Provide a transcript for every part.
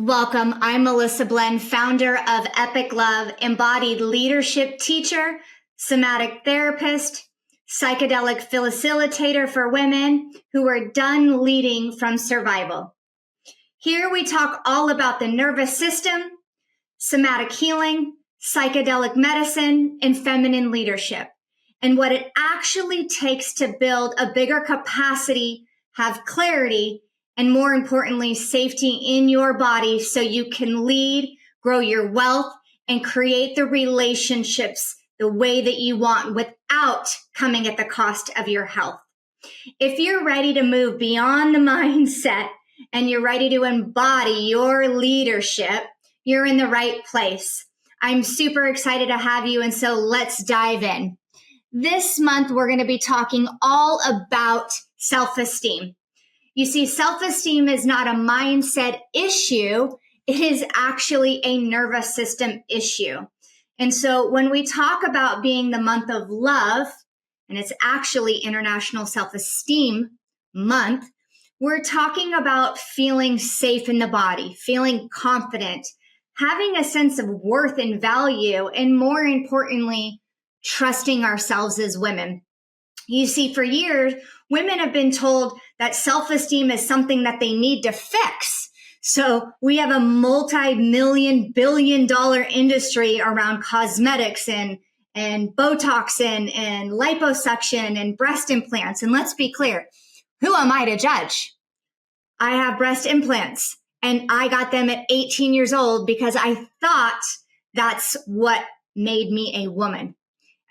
Welcome. I'm Melissa Blen, founder of Epic Love, embodied leadership teacher, somatic therapist, psychedelic facilitator for women who are done leading from survival. Here we talk all about the nervous system, somatic healing, psychedelic medicine, and feminine leadership, and what it actually takes to build a bigger capacity, have clarity, and more importantly, safety in your body so you can lead, grow your wealth, and create the relationships the way that you want without coming at the cost of your health. If you're ready to move beyond the mindset and you're ready to embody your leadership, you're in the right place. I'm super excited to have you, and so let's dive in. This month, we're going to be talking all about self-esteem. You see, self-esteem is not a mindset issue. It is actually a nervous system issue. And so when we talk about being the month of love, and it's actually International Self-Esteem Month, we're talking about feeling safe in the body, feeling confident, having a sense of worth and value, and more importantly, trusting ourselves as women. You see, for years, women have been told that self-esteem is something that they need to fix. So we have a multi-million, billion-dollar industry around cosmetics and Botox and liposuction and breast implants. And let's be clear, who am I to judge? I have breast implants, and I got them at 18 years old because I thought that's what made me a woman.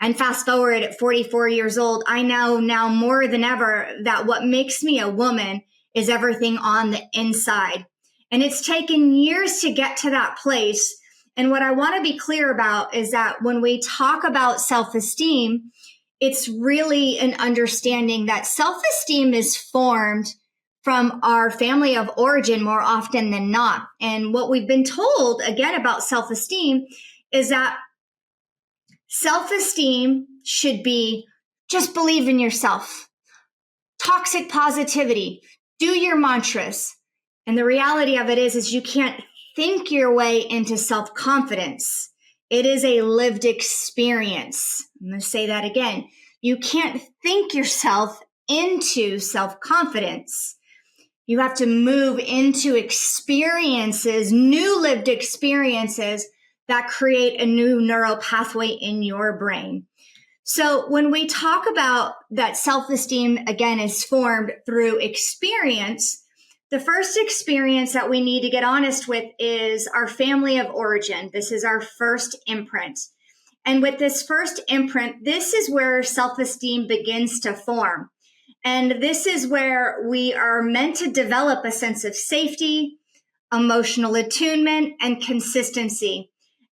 And fast forward at 44 years old, I know now more than ever that what makes me a woman is everything on the inside. And it's taken years to get to that place. And what I want to be clear about is that when we talk about self-esteem, it's really an understanding that self-esteem is formed from our family of origin more often than not. And what we've been told, again, about self-esteem is that self-esteem should be just believe in yourself, toxic positivity, do your mantras. And the reality of it is you can't think your way into self-confidence. It is a lived experience. I'm going to say that again. You can't think yourself into self-confidence. You have to move into experiences, new lived experiences that create a new neural pathway in your brain. So when we talk about that self-esteem, again, is formed through experience, the first experience that we need to get honest with is our family of origin. This is our first imprint. And with this first imprint, this is where self-esteem begins to form. And this is where we are meant to develop a sense of safety, emotional attunement, and consistency.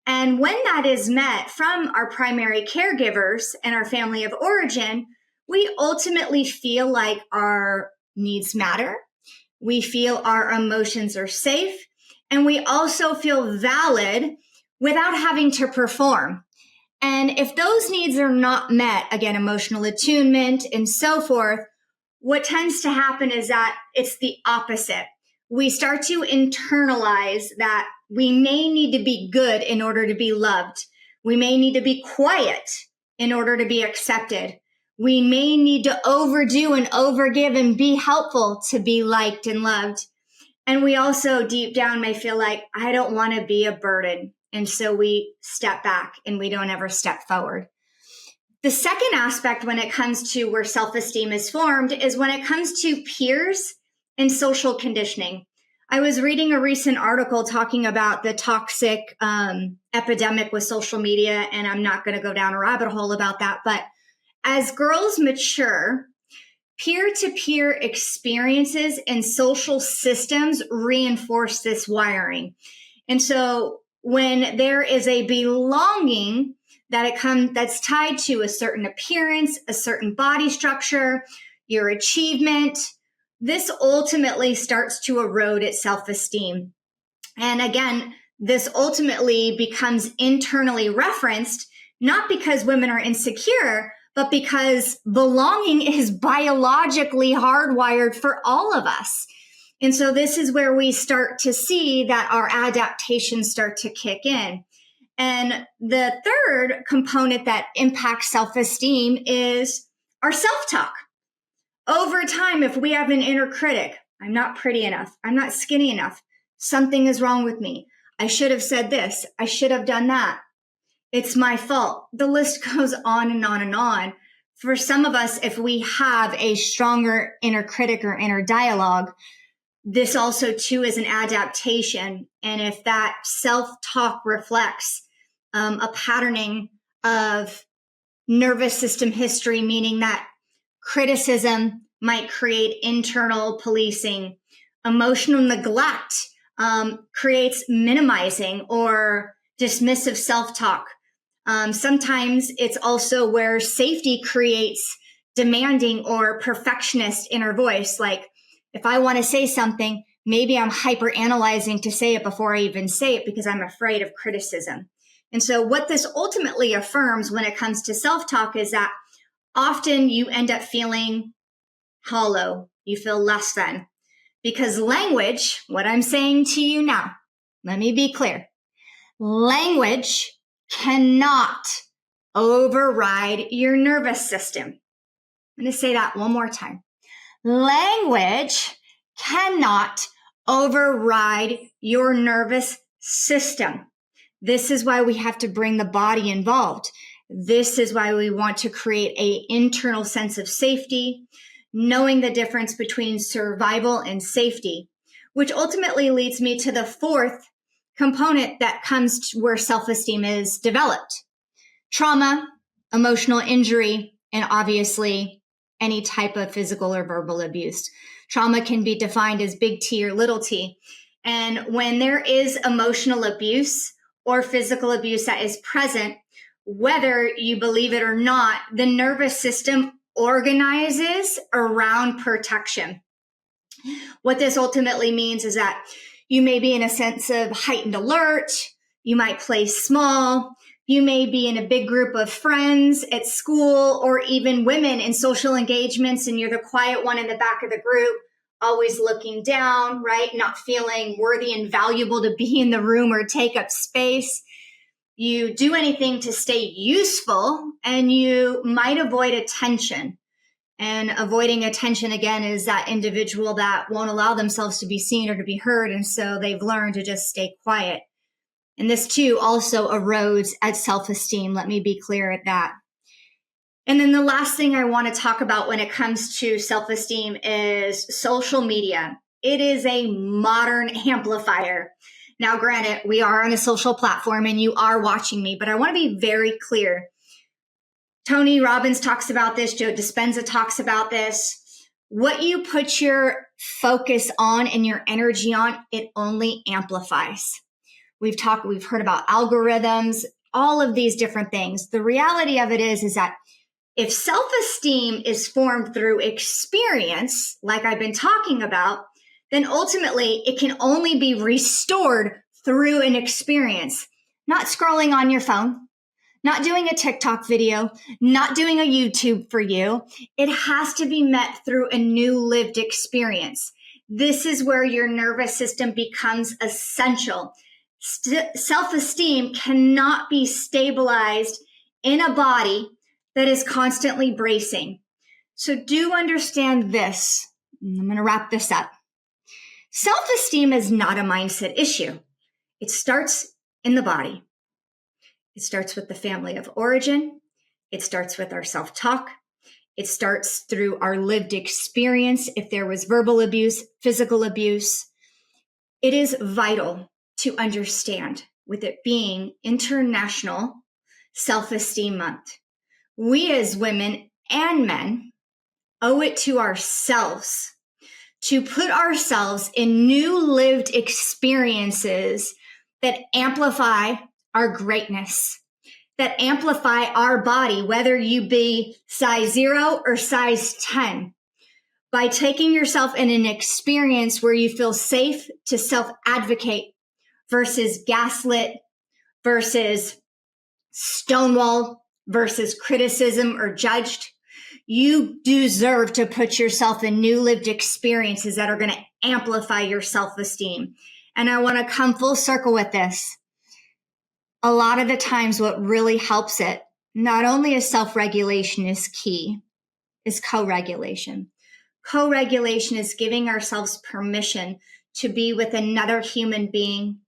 And when that is met from our primary caregivers and our family of origin, we ultimately feel like our needs matter. We feel our emotions are safe. And we also feel valid without having to perform. And if those needs are not met, again, emotional attunement and so forth, what tends to happen is that it's the opposite. We start to internalize that we may need to be good in order to be loved. We may need to be quiet in order to be accepted. We may need to overdo and overgive and be helpful to be liked and loved. And we also deep down may feel like, I don't want to be a burden. And so we step back and we don't ever step forward. The second aspect when it comes to where self-esteem is formed is when it comes to peers and social conditioning. I was reading a recent article talking about the toxic epidemic with social media, and I'm not going to go down a rabbit hole about that. But as girls mature, peer-to-peer experiences and social systems reinforce this wiring. And so when there is a belonging that's tied to a certain appearance, a certain body structure, your achievement, this ultimately starts to erode its self-esteem. And again, this ultimately becomes internally referenced, not because women are insecure, but because belonging is biologically hardwired for all of us. And so this is where we start to see that our adaptations start to kick in. And the third component that impacts self-esteem is our self-talk. Over time, if we have an inner critic, I'm not pretty enough, I'm not skinny enough, something is wrong with me, I should have said this, I should have done that, it's my fault. The list goes on and on and on. For some of us, if we have a stronger inner critic or inner dialogue, this also too is an adaptation. And if that self-talk reflects a patterning of nervous system history, meaning that criticism might create internal policing, emotional neglect creates minimizing or dismissive self-talk. Sometimes it's also where safety creates demanding or perfectionist inner voice. Like if I want to say something, maybe I'm hyper analyzing to say it before I even say it because I'm afraid of criticism. And so what this ultimately affirms when it comes to self-talk is that often you end up feeling hollow. You feel less than. Because language, what I'm saying to you now, let me be clear. Language cannot override your nervous system. I'm going to say that one more time. Language cannot override your nervous system. This is why we have to bring the body involved. This is why we want to create an internal sense of safety, knowing the difference between survival and safety, which ultimately leads me to the fourth component that comes to where self-esteem is developed. Trauma, emotional injury, and obviously any type of physical or verbal abuse. Trauma can be defined as big T or little t. And when there is emotional abuse or physical abuse that is present, whether you believe it or not, the nervous system organizes around protection. What this ultimately means is that you may be in a sense of heightened alert, you might play small, you may be in a big group of friends at school or even women in social engagements, and you're the quiet one in the back of the group, always looking down, right? Not feeling worthy and valuable to be in the room or take up space. You do anything to stay useful, and you might avoid attention. And avoiding attention, again, is that individual that won't allow themselves to be seen or to be heard. And so they've learned to just stay quiet. And this too also erodes at self-esteem. Let me be clear at that. And then the last thing I want to talk about when it comes to self-esteem is social media. It is a modern amplifier. Now, granted, we are on a social platform and you are watching me, but I want to be very clear. Tony Robbins talks about this. Joe Dispenza talks about this. What you put your focus on and your energy on, it only amplifies. We've heard about algorithms, all of these different things. The reality of it is that if self-esteem is formed through experience, like I've been talking about, then ultimately it can only be restored through an experience, not scrolling on your phone, not doing a TikTok video, not doing a YouTube for you. It has to be met through a new lived experience. This is where your nervous system becomes essential. Self-esteem cannot be stabilized in a body that is constantly bracing. So do understand this. I'm going to wrap this up. Self-esteem is not a mindset issue. It starts in the body. It starts with the family of origin. It starts with our self-talk. It starts through our lived experience. If there was verbal abuse, physical abuse, it is vital to understand, with it being International Self-Esteem Month, we as women and men owe it to ourselves to put ourselves in new lived experiences that amplify our greatness, that amplify our body, whether you be size 0 or size 10. By taking yourself in an experience where you feel safe to self-advocate versus gaslit, versus stonewall, versus criticism or judged, You deserve to put yourself in new lived experiences that are going to amplify your self-esteem. And I want to come full circle with this. A lot of the times what really helps it, not only is self-regulation is key, is co-regulation. Co-regulation is giving ourselves permission to be with another human being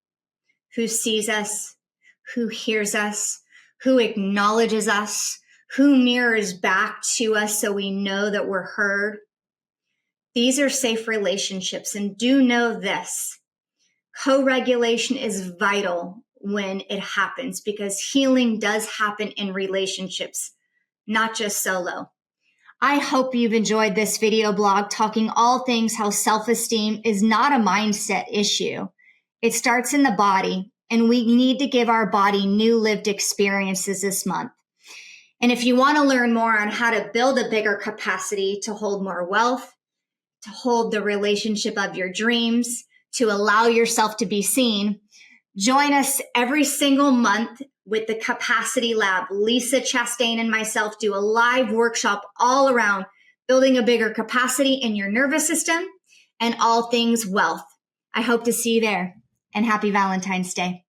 who sees us, who hears us, who acknowledges us, who mirrors back to us so we know that we're heard. These are safe relationships, and do know this. Co-regulation is vital when it happens because healing does happen in relationships, not just solo. I hope you've enjoyed this video blog talking all things how self-esteem is not a mindset issue. It starts in the body, and we need to give our body new lived experiences this month. And if you want to learn more on how to build a bigger capacity to hold more wealth, to hold the relationship of your dreams, to allow yourself to be seen, join us every single month with the Capacity Lab. Lisa Chastain and myself do a live workshop all around building a bigger capacity in your nervous system and all things wealth. I hope to see you there, and happy Valentine's Day.